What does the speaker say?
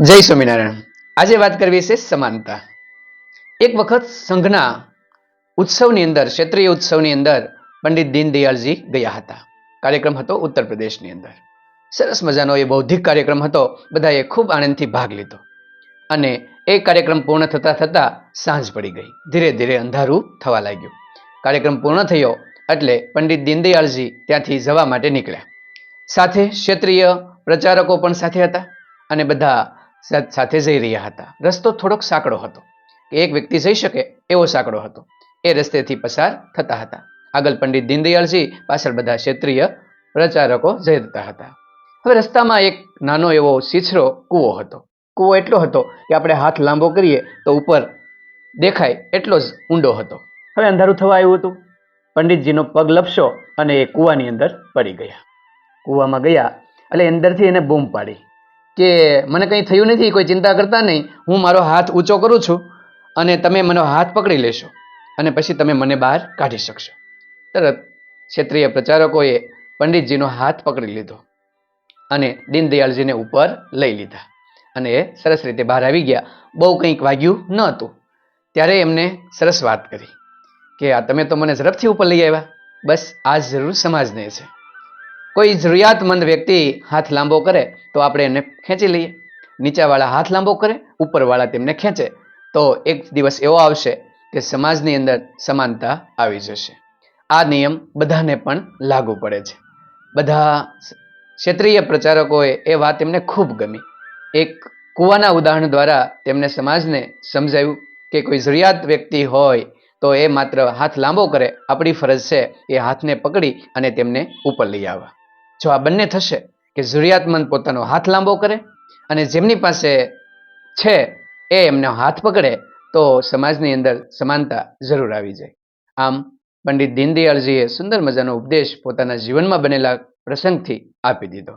જય સ્વામિનારાયણ। આજે વાત કરવી છે સમાનતા। એક વખત સંઘના ઉત્સવની અંદર, ક્ષેત્રીય ઉત્સવની અંદર પંડિત દીનદયાળજી ગયા હતા। કાર્યક્રમ હતો ઉત્તર પ્રદેશની અંદર। સરસ મજાનો એ બૌદ્ધિક કાર્યક્રમ હતો। બધાએ ખૂબ આનંદથી ભાગ લીધો અને એ કાર્યક્રમ પૂર્ણ થતા થતા સાંજ પડી ગઈ। ધીરે ધીરે અંધારું થવા લાગ્યું। કાર્યક્રમ પૂર્ણ થયો એટલે પંડિત દીનદયાળજી ત્યાંથી જવા માટે નીકળ્યા। સાથે ક્ષેત્રીય પ્રચારકો પણ સાથે હતા અને બધા સાથે જઈ રહ્યા હતા। રસ્તો થોડોક સાંકડો હતો કે એક વ્યક્તિ જઈ શકે એવો સાંકડો હતો। એ રસ્તેથી પસાર થતા હતા। આગળ પંડિત દીનદયાળજી, પાછળ બધા ક્ષેત્રીય પ્રચારકો જતા હતા। હવે રસ્તામાં એક નાનો એવો છીછરો કૂવો હતો। કૂવો એટલો હતો કે આપણે હાથ લાંબો કરીએ તો ઉપર દેખાય એટલો જ ઊંડો હતો। હવે અંધારું થવા આવ્યું હતું। પંડિતજીનો પગ લપસ્યો અને એ કૂવાની અંદર પડી ગયા। કૂવામાં ગયા એટલે અંદરથી એને બૂમ પાડી કે મને કંઈ થયું નથી, કોઈ ચિંતા કરતા નહીં, હું મારો હાથ ઊંચો કરું છું અને તમે મને હાથ પકડી લેશો અને પછી તમે મને બહાર કાઢી શકશો। તરત ક્ષેત્રીય પ્રચારકોએ પંડિતજીનો હાથ પકડી લીધો અને દીનદયાળજીને ઉપર લઈ લીધા અને એ સરસ રીતે બહાર આવી ગયા। બહુ કંઈક વાગ્યું ન હતું ત્યારે એમને સરસ વાત કરી કે આ તમે તો મને ઝડપથી ઉપર લઈ આવ્યા, બસ આ જ જરૂર સમાજને છે। કોઈ જરૂરિયાતમંદ વ્યક્તિ હાથ લાંબો કરે તો આપણે એને ખેંચી લઈએ, નીચાવાળા હાથ લાંબો કરે, ઉપરવાળા તેમને ખેંચે તો એક દિવસ એવો આવશે કે સમાજની અંદર સમાનતા આવી જશે। આ નિયમ બધાને પણ લાગુ પડે છે। બધા ક્ષેત્રીય પ્રચારકોએ એ વાત એમને ખૂબ ગમી। એક કૂવાના ઉદાહરણ દ્વારા તેમને સમાજને સમજાવ્યું કે કોઈ જરૂરિયાત વ્યક્તિ હોય તો એ માત્ર હાથ લાંબો કરે, આપણી ફરજ છે એ હાથને પકડી અને તેમને ઉપર લઈ આવવા। જો આ બંને થશે કે જરૂરિયાતમંદ પોતાનો હાથ લાંબો કરે અને જેમની પાસે છે એ એમનો હાથ પકડે તો સમાજની અંદર સમાનતા જરૂર આવી જાય। આમ પંડિત દીનદયાળજીએ સુંદર મજાનો ઉપદેશ પોતાના જીવનમાં બનેલા પ્રસંગથી આપી દીધો।